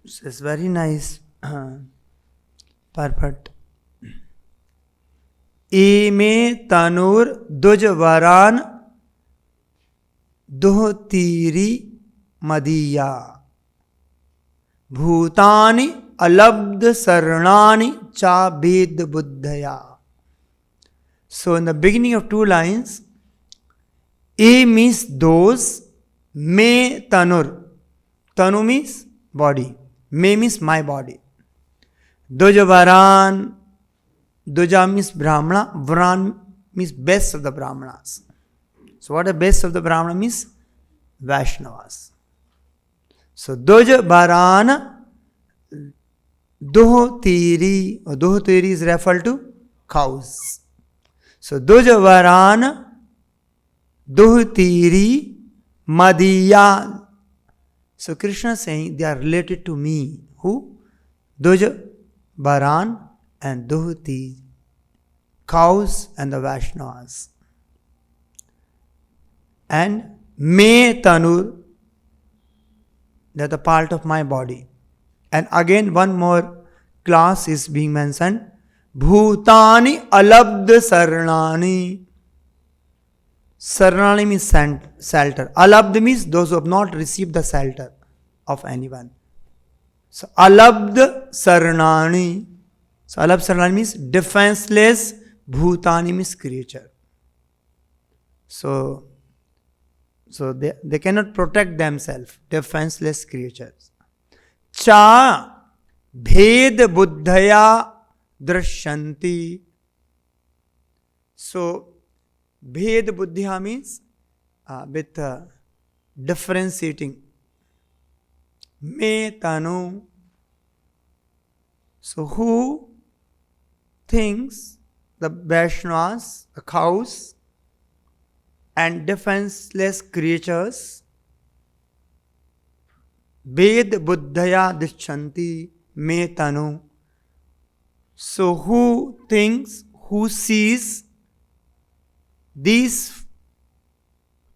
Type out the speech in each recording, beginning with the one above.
It's very nice purport. Eme tanur dujvaran duhtiri madiya bhutani alabd sarnani cha bed buddhaya. So in the beginning of two lines, A means those, me tanur. Tanu means body. Me means my body. Dujvaran. Duja means brahmana. Vran means best of the brahmanas. So what the best of the brahmana means? Vaishnavas. So Dujvaran Duhtiri, or Duhtiri is referred to cows. So Dujvaran Duhtiri Madiya. So Krishna is saying they are related to me. Who? Dujvaran and Duhti, cows and the Vaishnavas. And Me Tanur, they are the part of my body. And again one more class is being mentioned. Bhutani alabd sarnani. Sarnani means shelter. Alabd means those who have not received the shelter of anyone. So alabd sarnani. So alabd sarnani means defenseless. Bhutani means creature. So they cannot protect themselves. Defenseless creatures. Cha bhed buddhaya drashyanti. So bhed buddhya means with differentiating. Me tanu. So who thinks the Vaishnavas, the cows and defenseless creatures, Ved buddhaya dishyanti me tanu. So who thinks, who sees these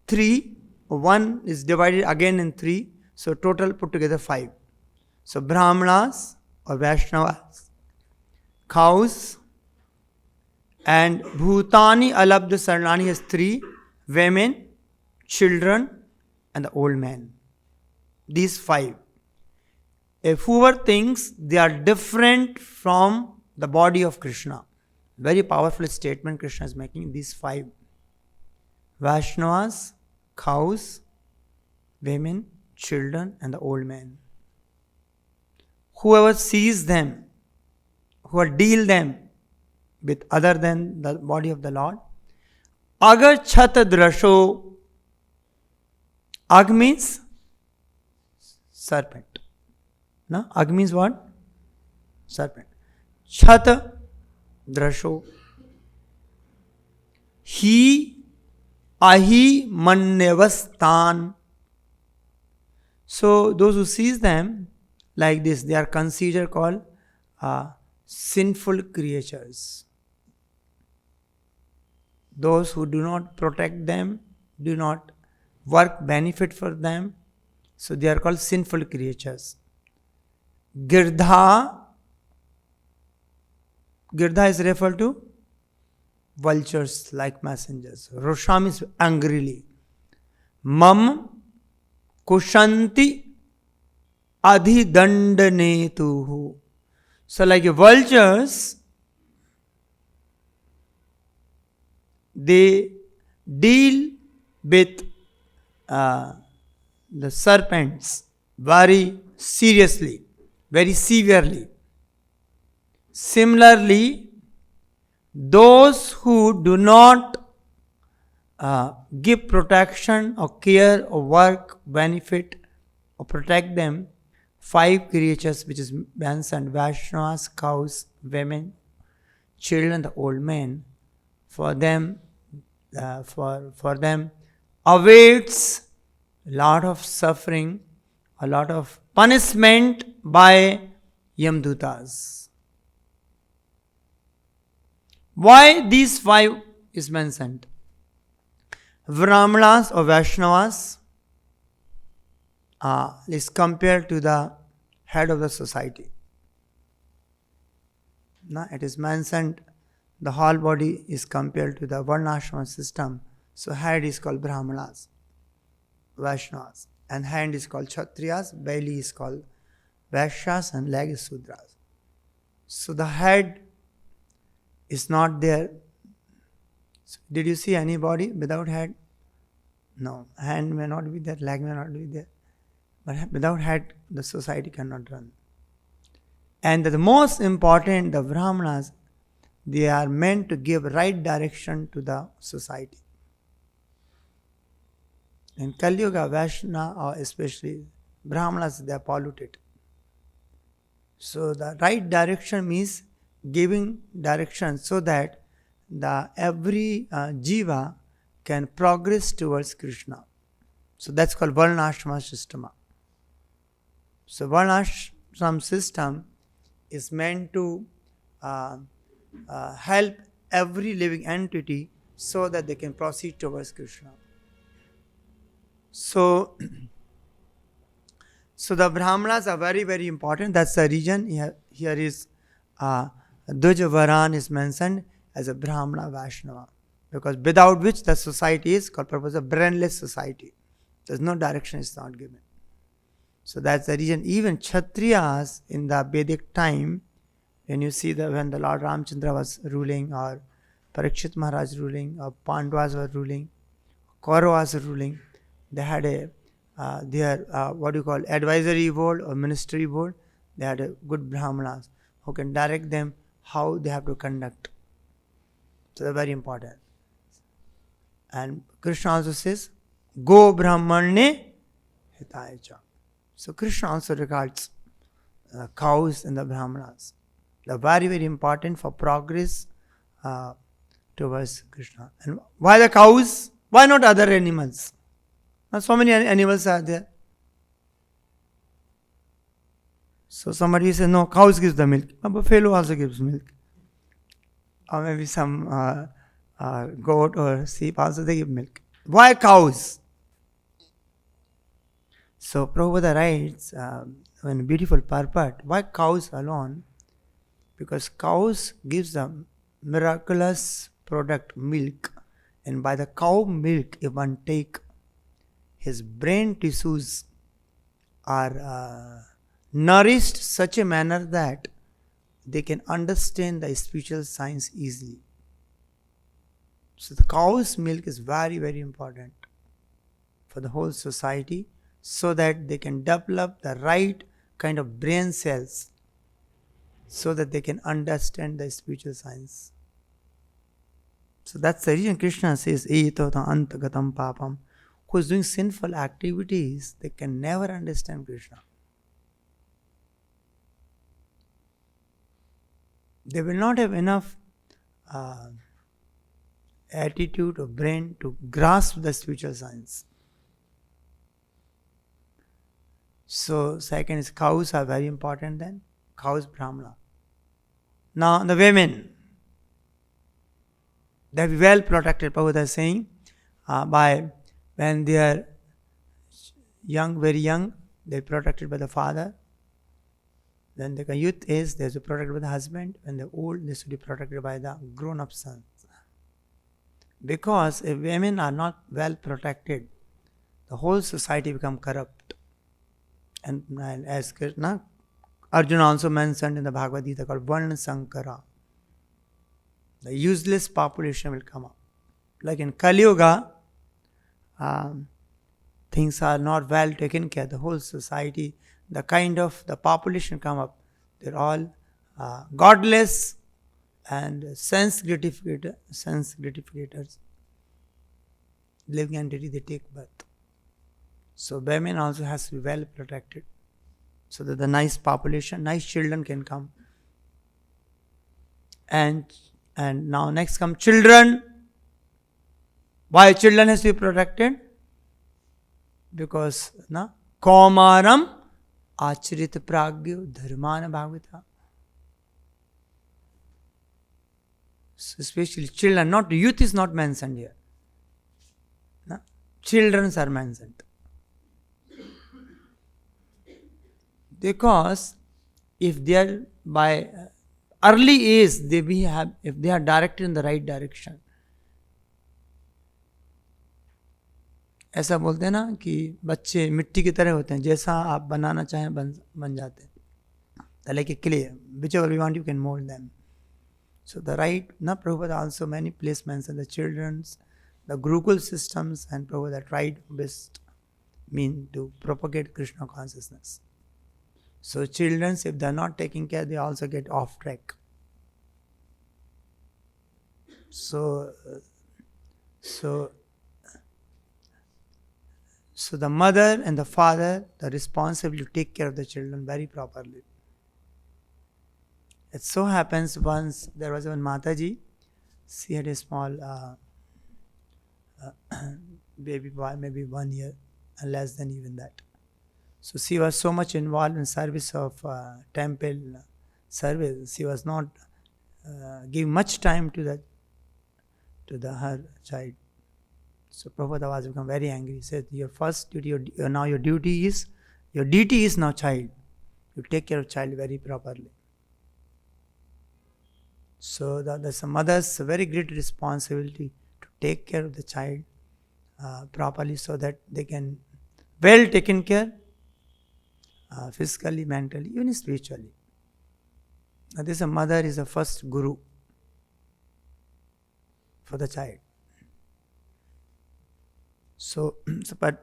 three, one is divided again in three, so total put together 5. So brahmanas or Vaishnavas, cows, and bhutani alabd sarnani has 3, women, children, and the old man. These 5. If whoever thinks they are different from the body of Krishna, very powerful statement Krishna is making, these 5. Vaishnavas, cows, women, children, and the old man. Whoever sees them, whoever deal them with other than the body of the Lord, agar chat drasho. Ag means serpent. No? Ag means what? Serpent. Chat drasho. He ahi mannevastan. So those who sees them like this, they are considered called sinful creatures. Those who do not protect them, do not work benefit for them, so they are called sinful creatures. Girdha is referred to vultures like messengers. Rosham is angrily. Mam kushanti adhidandanetuhu. So like vultures, they deal with the serpents very seriously, very severely. Similarly, those who do not give protection or care or work, benefit or protect them, 5 creatures which is mentioned, Vaishnavas, cows, women, children, the old men, for them awaits a lot of suffering, a lot of punishment by Yamdutas. Why these 5 is mentioned? Brāhmaṇas or Vaishnavas is compared to the head of the society. Now it is mentioned the whole body is compared to the varnashrama system. So head is called brāhmaṇas, Vaishnavas, and hand is called Kshatriyas, belly is called Vaishyas, and leg is Sudras. So the head is not there. So did you see anybody without head? No. Hand may not be there, leg may not be there. But without head, the society cannot run. And the most important, the brāhmaṇas, they are meant to give right direction to the society. In Kali Yuga, Vaishnava, or especially brāhmaṇas, they are polluted. So the right direction means giving direction so that the every jiva can progress towards Krishna. So that's called varnashrama system. So varnashrama system is meant to help every living entity so that they can proceed towards Krishna. So the brāhmaṇas are very, very important. That's the reason here is Dvajavaran is mentioned as a Brahmana Vaishnava. Because without which the society is called purpose of brainless society. There's no direction is not given. So that's the reason even Kshatriyas in the Vedic time, when you see when the Lord Ramchandra was ruling, or Parikshit Maharaj ruling, or Pandavas were ruling, Kauravas were ruling, they had their advisory board or ministry board. They had a good brāhmaṇas who can direct them how they have to conduct. So they're very important. And Krishna also says, Go Brahmane Hitaya Cha. So Krishna also regards cows and the brāhmaṇas. They're very, very important for progress towards Krishna. And why the cows? Why not other animals? Now so many animals are there. So somebody says, no, cows gives the milk. But buffalo also gives milk. Or maybe some goat or sheep also they give milk. Why cows? So Prabhupada writes in a beautiful purport, why cows alone? Because cows gives the miraculous product milk, and by the cow milk if one take, his brain tissues are nourished such a manner that they can understand the spiritual science easily. So the cow's milk is very, very important for the whole society so that they can develop the right kind of brain cells so that they can understand the spiritual science. So that's the reason Krishna says, Etota antagatam papam. Who is doing sinful activities, they can never understand Krishna. They will not have enough attitude or brain to grasp the spiritual science. So second is cows are very important then. Cows Brahmana. Now the women, they have well protected. Prabhupada is saying by when they are young, very young, they are protected by the father. Then the youth is, they are protected by the husband. When they are old, they should be protected by the grown-up sons. Because if women are not well protected, the whole society become corrupt. And as Krishna, Arjuna also mentioned in the Bhagavad Gita called Varna Sankara. The useless population will come up. Like in Kali Yuga, things are not well taken care. The whole society, the kind of the population come up, they're all godless and sense gratificators. Living entity, they take birth. So women also has to be well protected so that the nice population, nice children can come. And now next come children. Why children has to be protected? Because Kaumaram Acharit Pragyo Dharmana Bhagavata. So especially children, not youth is not mentioned here. Children are mentioned. Because if they are by early age, if they are directed in the right direction. ऐसा बोलते हैं ना कि बच्चे मिट्टी की तरह होते हैं, जैसा आप बनाना चाहें बन जाते हैं. They're like a clay, whichever you want you can mold them. So the right, Prabhupada also many places mention the children's, the Gurukul systems, and Prabhupada tried best mean to propagate Krishna consciousness. So children, if they are not taking care, they also get off track. So the mother and the father are responsible to take care of the children very properly. It so happens once there was one Mataji, she had a small baby boy, maybe 1 year, and less than even that. So she was so much involved in service of temple service, she was not giving much time to her child. So Prabhupada was become very angry. He said, your first duty, your duty is now child. You take care of child very properly. So that's a mother's very great responsibility to take care of the child properly, so that they can well taken care physically, mentally, even spiritually. Now this mother is the first guru for the child.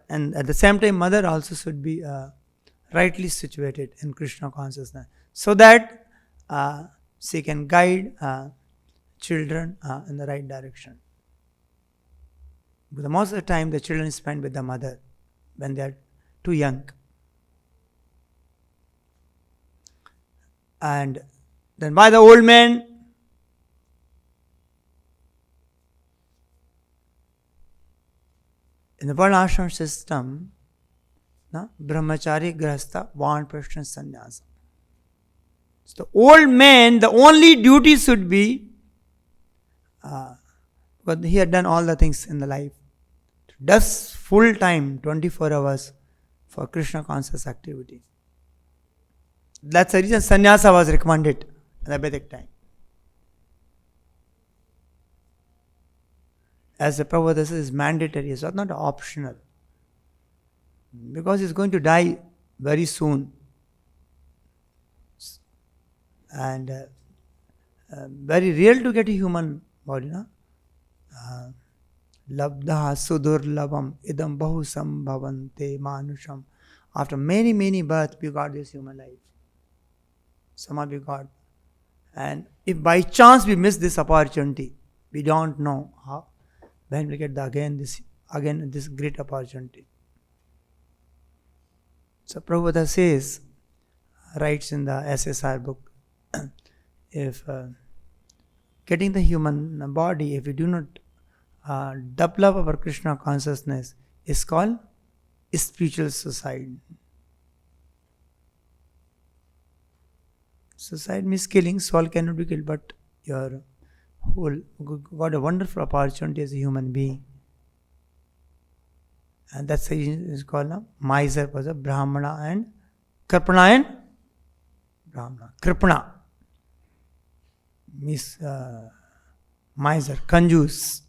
And at the same time, mother also should be rightly situated in Krishna consciousness, so that she can guide children in the right direction. Because most of the time, the children spend with the mother when they are too young. And then by the old man, in the Varnashram system, brahmachari, grahastha, vanprashna, sannyasa. So the old man, the only duty should be, because he had done all the things in the life, does full time, 24 hours for Krishna conscious activity. That's the reason sannyasa was recommended in the Vedic time. As the Prabhupada says, is mandatory, so it's not optional. Because he's going to die very soon. And very real to get a human body, no? Labdha sudurlabam idam bahusam bhavante manusham. After many, many births, we got this human life. Somehow we got. And if by chance we miss this opportunity, we don't know how, when we get this great opportunity. So Prabhupada says, writes in the SSR book, if getting the human body, if we do not develop our Krishna consciousness, is called spiritual suicide. Suicide means killing. Soul cannot be killed, but your whole got a wonderful opportunity as a human being. And that's the reason it's called miser, brahmana and kripana and brahmana. Kripana means miser, conjuice.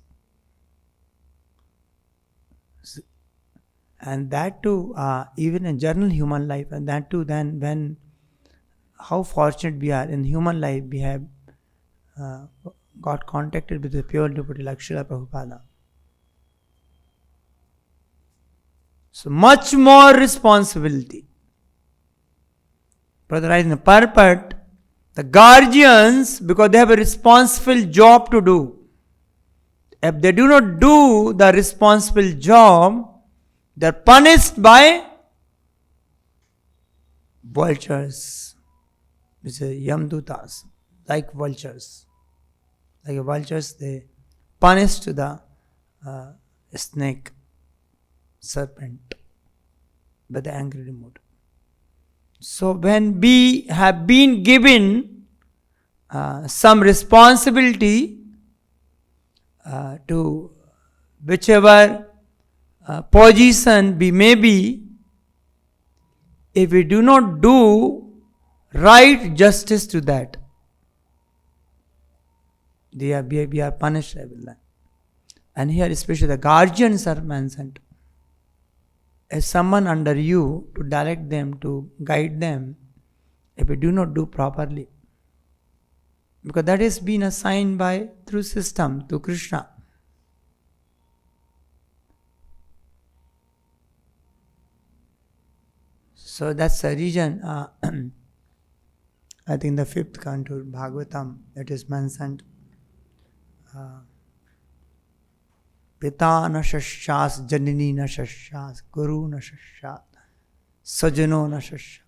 And that too, even in general human life, and that too then when, how fortunate we are in human life, we have got contacted with the pure devotee like Srila Prabhupada. So much more responsibility. Brother writes in the Purport, the guardians, because they have a responsible job to do. If they do not do the responsible job, they are punished by vultures, which is yamdutas, like vultures. Like vultures, they punish to the snake, serpent, by the angrily mood. So when we have been given some responsibility to whichever position we may be, if we do not do right justice to that, we are punished with that. And here especially the guardians are mentioned. As someone under you to direct them, to guide them, if we do not do properly. Because that has been assigned by through system to Krishna. So that's the reason, I think the 5th canto, Bhagavatam, it is mentioned, Pita na shashyas, janini na shashyas, guru na shashyat, sajano na shashyat,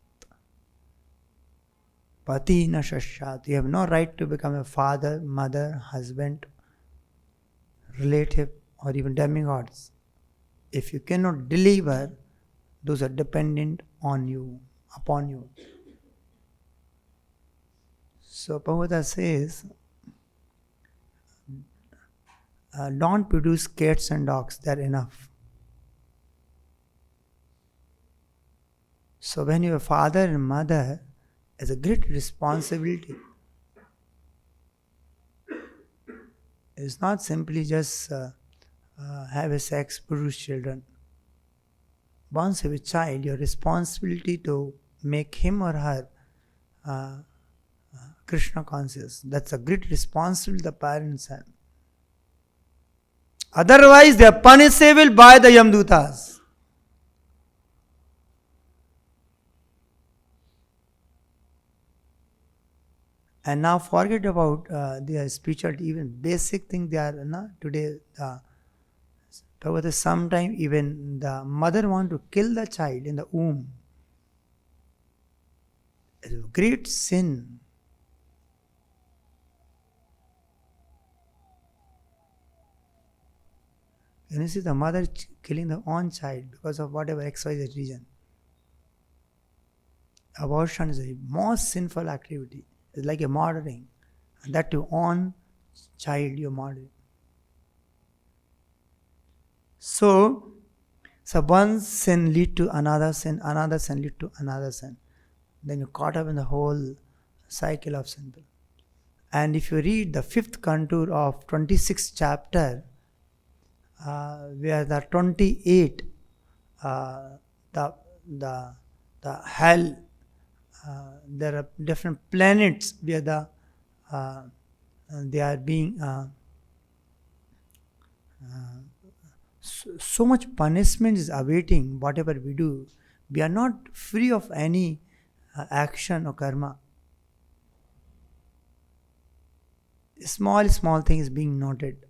pati na shashyat. You have no right to become a father, mother, husband, relative, or even demigods. If you cannot deliver, those are dependent on you, upon you. So Prabhupada says, don't produce cats and dogs, they're enough. So when you are father and mother, it's a great responsibility. It's not simply just have a sex, produce children. Once you have a child, your responsibility to make him or her Krishna conscious. That's a great responsibility the parents have. Otherwise, they are punishable by the Yamdutas. And now forget about their spirituality, even basic thing they are today. Prabhupada, sometimes even the mother want to kill the child in the womb. It's a great sin. And you see the mother killing their own child because of whatever XYZ reason. Abortion is the most sinful activity. It's like a murdering. And that to own child you're murdering. So one sin lead to another sin lead to another sin. Then you're caught up in the whole cycle of sin. And if you read the 5th canto of 26th chapter, where the 28, the hell, there are different planets where they are being so much punishment is awaiting whatever we do. We are not free of any action or karma. Small thing is being noted.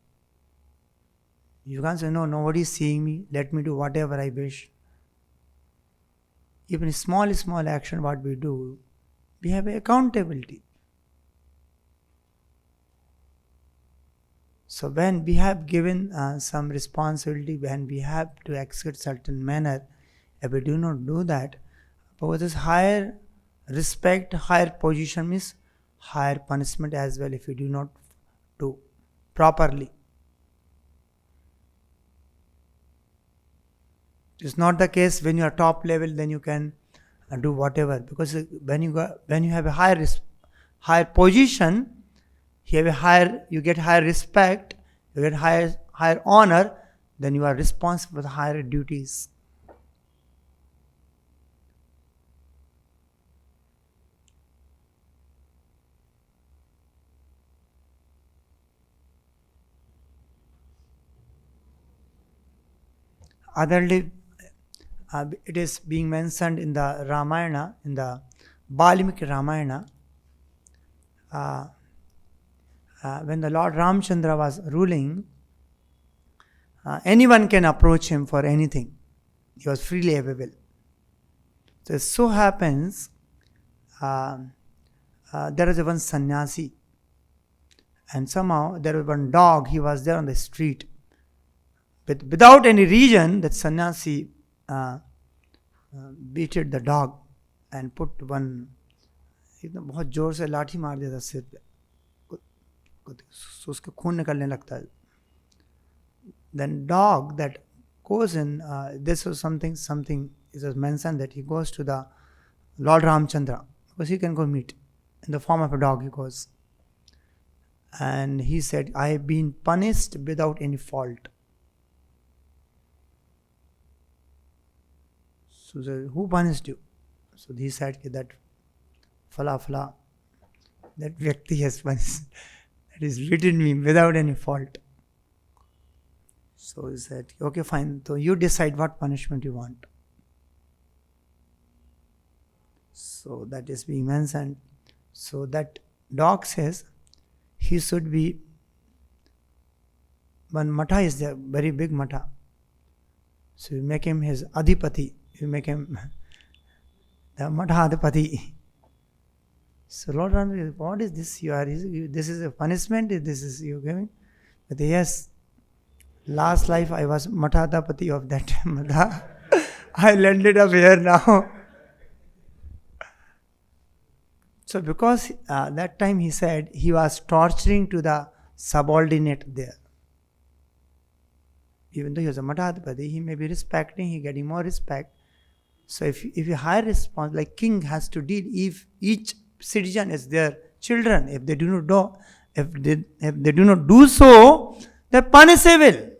You can't say, no, nobody is seeing me, let me do whatever I wish. Even small action what we do, we have accountability. So when we have given some responsibility, when we have to execute certain manner, if we do not do that, because this higher respect, higher position means higher punishment as well if we do not do properly. It's not the case when you are top level, then you can do whatever. Because when you have a higher position, you get higher respect, you get higher honor, then you are responsible for the higher duties. Otherly, it is being mentioned in the Ramayana, in the Valmiki Ramayana, when the Lord Ramchandra was ruling, anyone can approach him for anything. He was freely available. So it so happens, there is one sannyasi, and somehow there was one dog, he was there on the street. But without any reason, that sannyasi beated the dog and put one, बहुत जोर से लाठी मार देता सिर पे, so उसके खून निकलने लगता है. Then dog that goes in, this was something it was mentioned that he goes to the Lord Ramchandra, because he can go meet. In the form of a dog he goes. And he said, I have been punished without any fault. So he said, who punished you? So he said that Fala, that Vyakti has punished. That is written me without any fault. So he said, okay, fine. So you decide what punishment you want. So that is being mentioned. So that dog says, he should be, one matha is there, very big matha. So you make him his adhipati. You make him the matha adhipati. So Lord Ram, what is this you are? This is a punishment? This is you giving? But yes, last life I was matha adhipati of that matha. I landed up here now. So because that time he said he was torturing to the subordinate there. Even though he was a Matadhipati, he may be respecting, he getting more respect. So if you hire response, like king has to deal, if each citizen is their children, if they do not do so, they're punishable.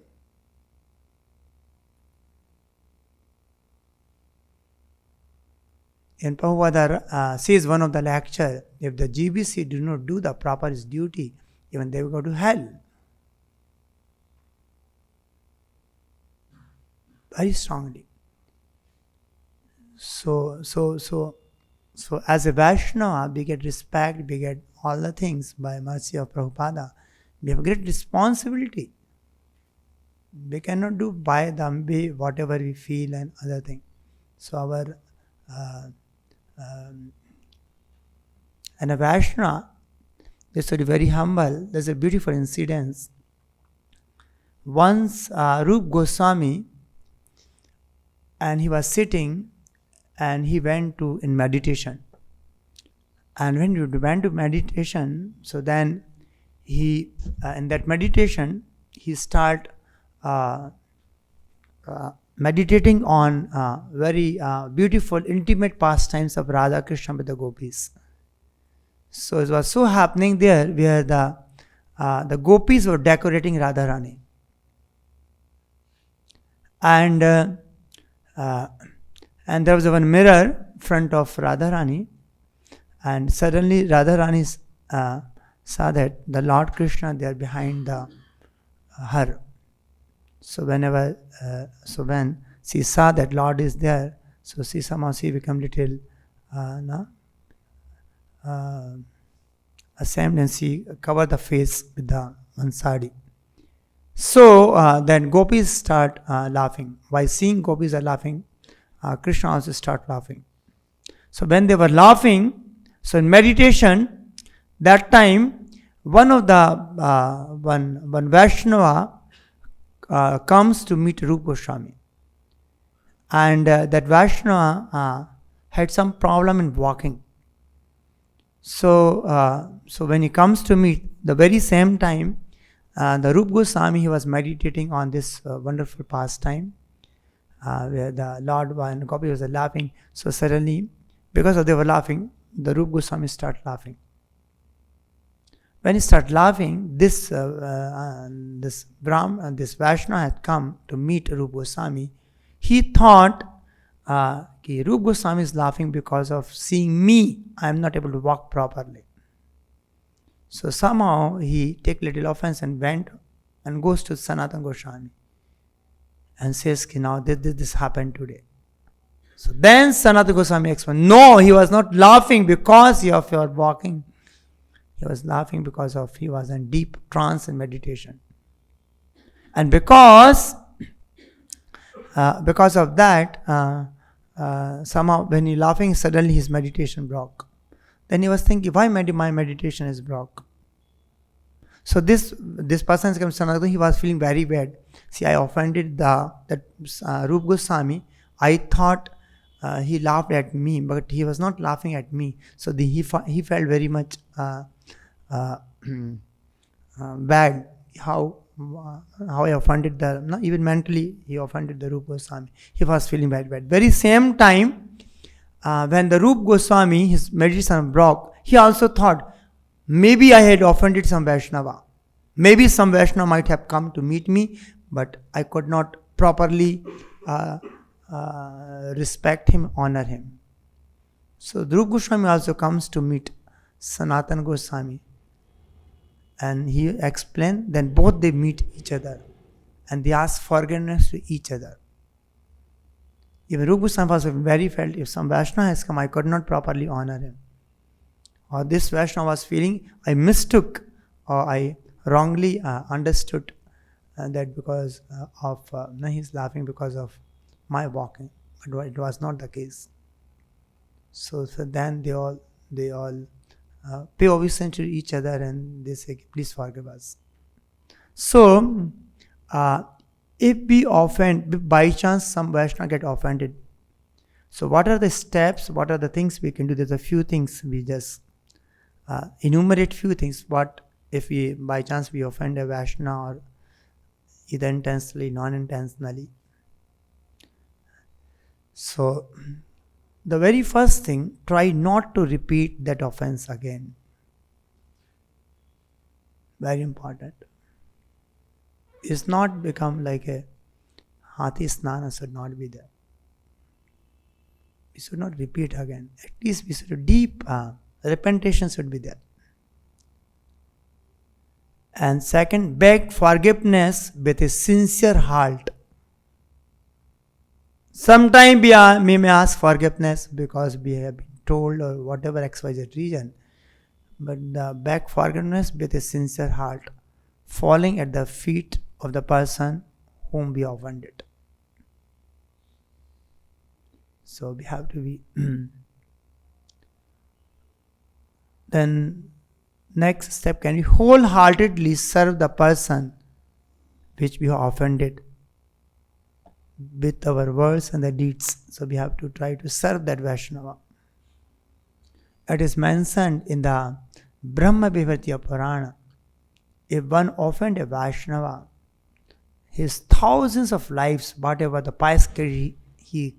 And Prabhupada says one of the lecture, if the GBC do not do the proper duty, even they will go to hell. Very strongly. So as a Vaishnava, we get respect, we get all the things by mercy of Prabhupada. We have great responsibility. We cannot do by Dhambi whatever we feel and other things. So our and a Vaishnava, they should be very humble. There's a beautiful incident. Once Rup Goswami, and he was sitting and he went in meditation. And when he went to meditation, so then he, in that meditation, he started meditating on very beautiful, intimate pastimes of Radha Krishna with the gopis. So it was so happening there where the gopis were decorating Radharani. And there was one mirror in front of Radharani, and suddenly Radharani saw that the Lord Krishna there behind her. So when she saw that Lord is there, so she became little ashamed, and she covered the face with the one sari. So then gopis start laughing. By seeing gopis are laughing, Krishna also start laughing. So when they were laughing, so in meditation, that time one of the one Vaishnava comes to meet Rupa Goswami, and that Vaishnava had some problem in walking. So when he comes to meet, the very same time, the Rupa Goswami, he was meditating on this wonderful pastime where the Lord and Gopi was laughing. So suddenly, because they were laughing, the Rupa Goswami started laughing. When he started laughing, this Vaishnava had come to meet Rupa Goswami. He thought Rupa Goswami is laughing because of seeing me. I am not able to walk properly. So somehow he take little offense and went and goes to Sanatana Goswami and says, now this happened today. So then Sanatana Goswami explained, no, he was not laughing because of your walking. He was laughing because he was in deep trance and meditation. And because of that, somehow when he laughing, suddenly his meditation broke. Then he was thinking, why my meditation is broke? So this person came to Sanatana, he was feeling very bad. See, I offended that Rupa Goswami. I thought he laughed at me, but he was not laughing at me. So he felt very much bad. How I offended even mentally he offended the Rupa Goswami. He was feeling very bad. Very same time, when the Rup Goswami, his meditation broke, he also thought, maybe I had offended some Vaishnava. Maybe some Vaishnava might have come to meet me, but I could not properly respect him, honor him. So Rup Goswami also comes to meet Sanatana Goswami. And he explained, then both they meet each other. And they ask forgiveness to each other. Even Rup Goswami was very felt, if some Vaishnava has come, I could not properly honor him. Or this Vaishnava was feeling, I mistook or I wrongly understood that because of, no, he's laughing because of my walking. But it was not the case. So then they all pay obeisance to each other and they say, please forgive us. So, if we offend, by chance some Vaishnava get offended, so what are the steps, what are the things we can do? There's a few things, we just enumerate few things. What if we, by chance we offend a Vaishnava, or either intentionally, non-intentionally. So, the very first thing, try not to repeat that offense again. Very important. It's not become like a Hathi Snana should not be there. We should not repeat again. At least we should deep repentation should be there. And second, beg forgiveness with a sincere heart. Sometimes we may ask forgiveness because we have been told or whatever XYZ reason. But beg forgiveness with a sincere heart, falling at the feet of the person whom we offended. So we have to be. Then next step, can we wholeheartedly serve the person which we have offended with our words and the deeds. So we have to try to serve that Vaishnava. It is mentioned in the Brahma Vivartiya Purana. If one offend a Vaishnava, his thousands of lives, whatever the pious he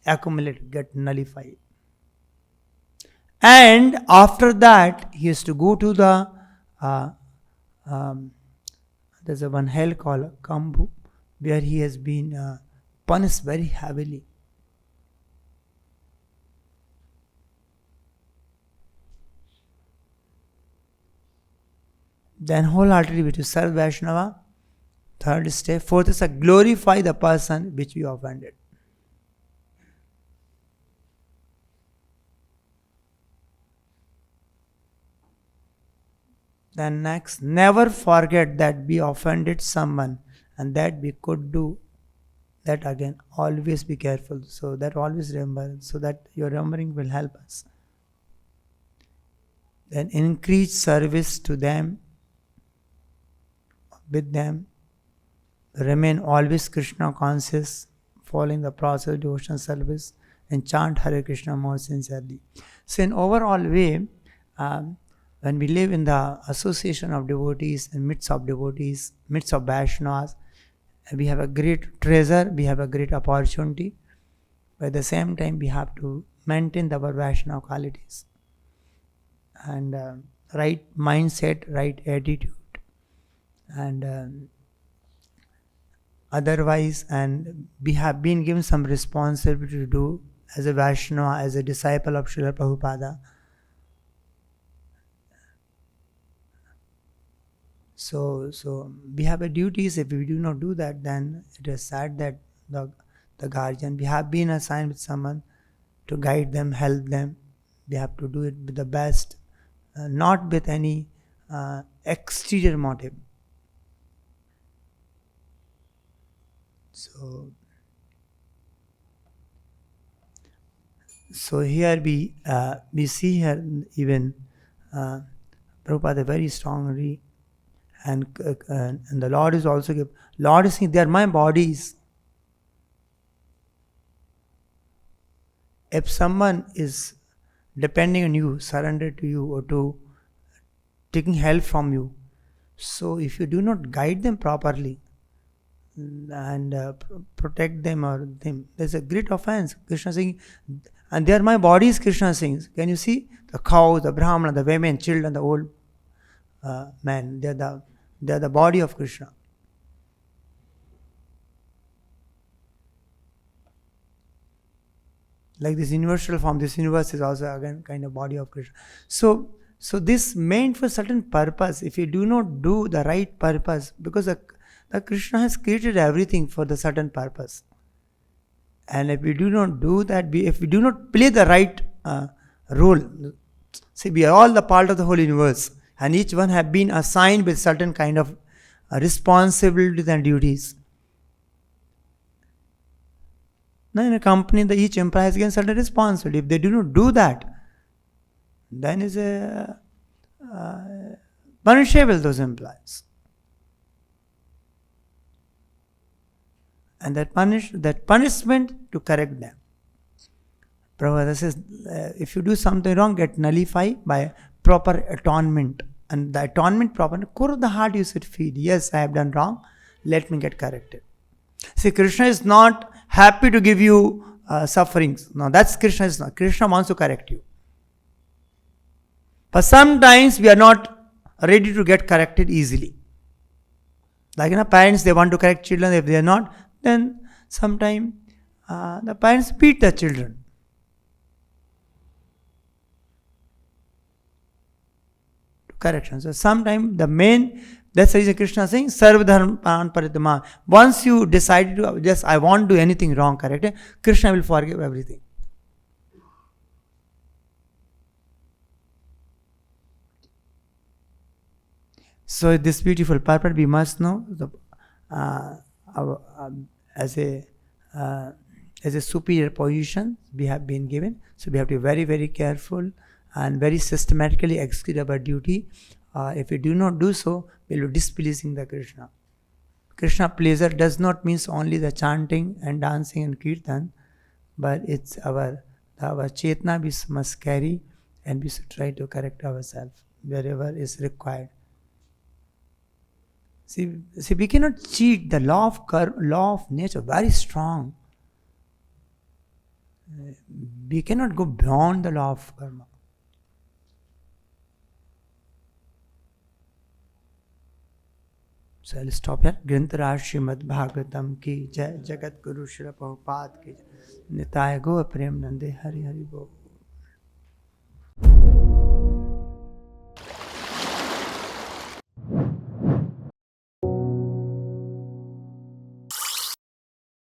accumulated, get nullified. And after that, he has to go to the, there's a one hell called Kambu, where he has been punished very heavily. Then wholeheartedly we to serve Vaishnava. Third step. Fourth is to glorify the person which we offended. Then next, never forget that we offended someone and that we could do that again. Always be careful. So that always remember, so that your remembering will help us. Then increase service to them, with them. Remain always Krishna conscious, following the process of devotional service, and chant Hare Krishna more sincerely. So in overall way, when we live in the association of devotees and midst of devotees, midst of Vaishnavas, we have a great treasure, we have a great opportunity. But at the same time, we have to maintain our Vaishnava qualities. And right mindset, right attitude. And otherwise, and we have been given some responsibility to do as a Vaishnava, as a disciple of Srila Prabhupada. So we have a duties. If we do not do that, then it is sad that the guardian, we have been assigned with someone to guide them, help them. We have to do it with the best, not with any exterior motive. So here we see here even Prabhupada very strongly, and the Lord is also given. Lord is saying, they are my bodies. If someone is depending on you, surrendered to you, or to taking help from you, so if you do not guide them properly, and protect them or them. There's a great offense. Krishna saying, and they are my bodies, Krishna sings. Can you see? The cows, the brahmana, the women, children, the old men. They are the body of Krishna. Like this universal form, this universe is also again kind of body of Krishna. So this meant for certain purpose. If you do not do the right purpose, because the Krishna has created everything for the certain purpose. And if we do not do that, if we do not play the right role, see, we are all the part of the whole universe, and each one have been assigned with certain kind of responsibilities and duties. Now in a company, each employee has given certain responsibility. If they do not do that, then is a punishable those employees. And that punishment to correct them. Prabhupada says, if you do something wrong, get nullified by proper atonement. And the atonement proper, core of the heart you should feel, yes, I have done wrong, let me get corrected. See, Krishna is not happy to give you sufferings. No, that's Krishna is not. Krishna wants to correct you. But sometimes we are not ready to get corrected easily. Like parents, they want to correct children. If they are not, then sometimes the parents beat the children. Correction. So sometimes that's the reason Krishna is saying, Sarva dharman paritama. Once you decide to, just I won't do anything wrong, correct? Krishna will forgive everything. So this beautiful purport we must know as a superior position we have been given. So we have to be very, very careful and very systematically execute our duty. If we do not do so, we will be displeasing the Krishna. Krishna pleasure does not mean only the chanting and dancing and kirtan, but it's our chetna we must carry, and we should try to correct ourselves wherever is required. See, we cannot cheat. The law of nature, very strong. We cannot go beyond the law of karma. So I'll stop here. Grantaraj Śrīmad-Bhāgavatam ki jai, Jagat Guru Śrīla Prabhupada ki jai. Nitaya Go Prem Nande Hari Hari Bo.